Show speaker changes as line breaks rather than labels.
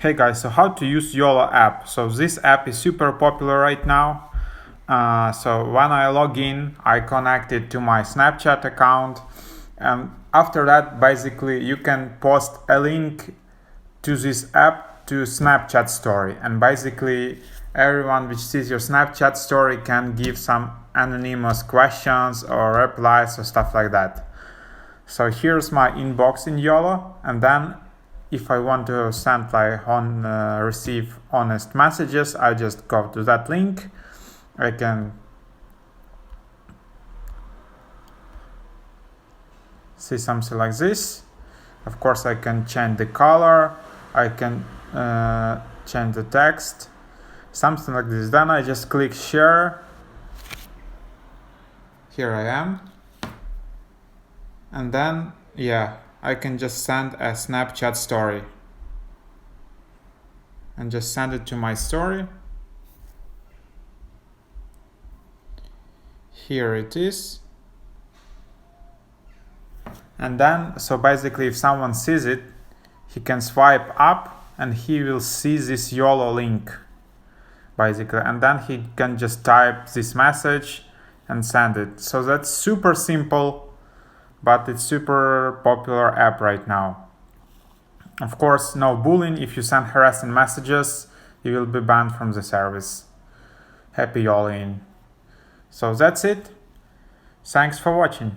Hey guys, so how to use YOLO app. So this app is super popular right now. So when I log in, I connect it to my Snapchat account, and after that basically you can post a link to this app to Snapchat story, and basically everyone which sees your Snapchat story can give some anonymous questions or replies or stuff like that. So here's my inbox in YOLO, and then if I want to send receive honest messages, I just go to that link. I can see something like this. Of course, I can change the color. I can change the text, something like this. Then I just click share. Here I am. And then, I can just send a Snapchat story and just send it to my story. Here it is. And then, so basically if someone sees it, he can swipe up and he will see this YOLO link, basically. And then he can just type this message and send it. So that's super simple, but it's super popular app right now. Of course, no bullying. If you send harassing messages, you will be banned from the service. Happy YOLOing. So that's it. Thanks for watching.